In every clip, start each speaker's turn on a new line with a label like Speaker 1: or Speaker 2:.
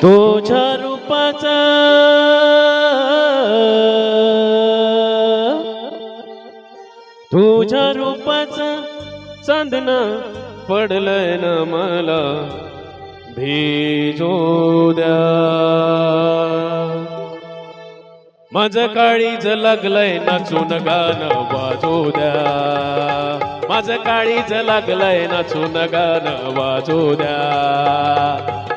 Speaker 1: तुझ्या रूपाचा तुझ्या रूपाचं चांदण पडलंय न मला भिजू द्या. माझं काळीज लागलंय नाचून गाणं वाजू द्या. माझं काळीज लागलंय नाचून गाणं वाजू द्या.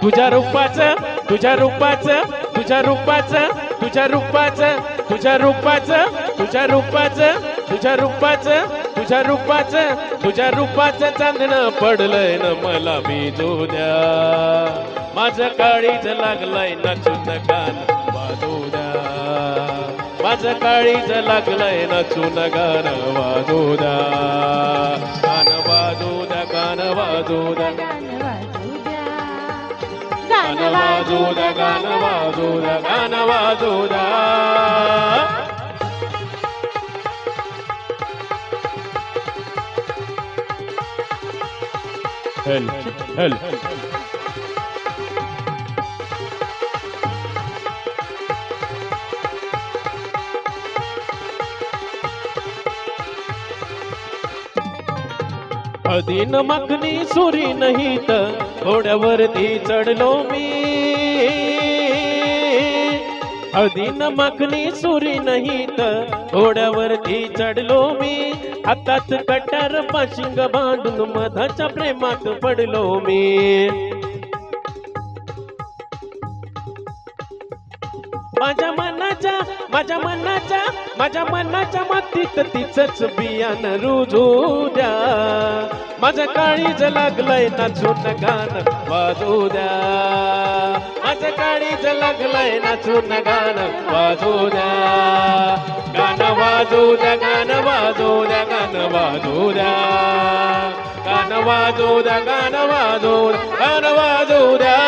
Speaker 1: तुझ्या रूपाचं तुझ्या रूपाचं तुझ्या रूपाचं तुझ्या रूपाचं तुझ्या रूपाचं तुझ्या रूपाचं तुझ्या रूपाचं तुझ्या रूपाचं तुझ्या रूपाचं चांदणं पडलंय न मला भिजू द्या. माझं काळीज लागलंय नाचून गाणं वाजू द्या. माझं काळीज लागलंय नाचून गाणं वाजू द्या. गाणं वाजू द्या गाणं वाजू द्या गाणं वाजू द्या गाणं वाजू द्या गाणं वाजू द्या. हेल हेल अदीन मखनी सुरी नाही तर घोड्यावरती चढलो मी. अदीन मखनी सुरी नाही तर घोड्यावरती चढलो मी. हातात कट्यार पाशिंग बांधून मधाच्या प्रेमात पडलो मी. माझ्या मनाच्या माझ्या मनाच्या माझ्या मनाच्या मातीत तिचंच बियाणं रुजू द्या. माझं काळीज लागलंय नाचून गाणं वाजू द्या. माझं काळीज लागलंय नाचून गाणं वाजू द्या. गाणं वाजू द्या गाणं वाजू द्या गाणं वाजू द्या. गाणं वाजू द्या गाणं वाजू द्या गाणं वाजू द्या.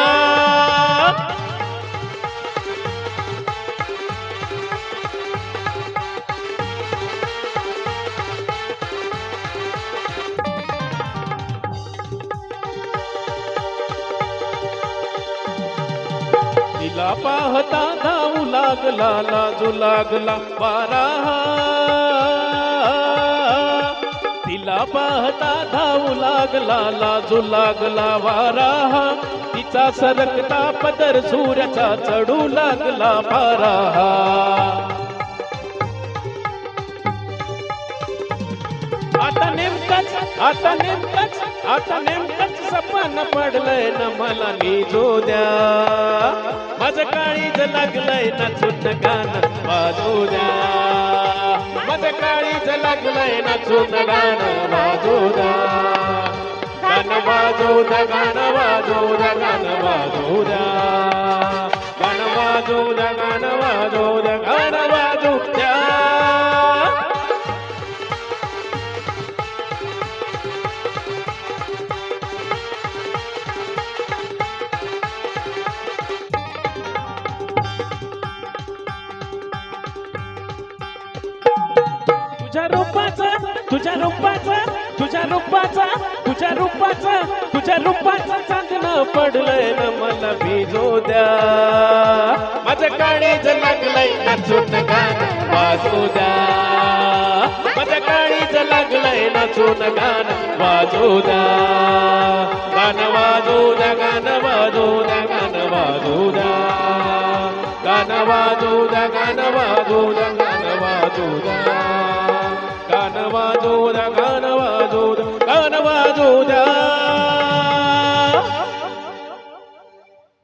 Speaker 1: तिला पाहता धावू लागला लाजू लागला वारा. तिला पाहता धावू लागला लाजू लागला वारा. तिचा सरकता पदर सूर्याचा चढू लागला पारा. आता नेमकंच आता नेमकंच आता नेमकंच सपन पडलंय न मला निजू द्या. माझं काळीज लागलंय नाचून गाणं वाजू द्या. माझं काळीज लागलंय नाचून गाणं वाजू द्या. गाणं वाजू द्या गाणं वाजू द्या गाणं वाजू द्या. गाणं वाजू द्या गाणं वाजू द्या गाणं वाजू द्या. तुझ्या रूपाचं तुझ्या रूपाचं तुझ्या रूपाचं तुझ्या रूपाचं तुझ्या रूपाचं चांदणं पडलंय न मला भिजू द्या. माझं काळीज लागलंय नाचून गाणं वाजू द्या. माझं काळीज लागलंय नाचून गाणं वाजू द्या. गाणं वाजू द्या गाणं वाजू द्या गाणं वाजू द्या. गाणं वाजू द्या गाणं वाजू द्या गाणं वाजू द्या. गाणं वाजू द्या गाणं वाजू द्या गाणं वाजू द्या.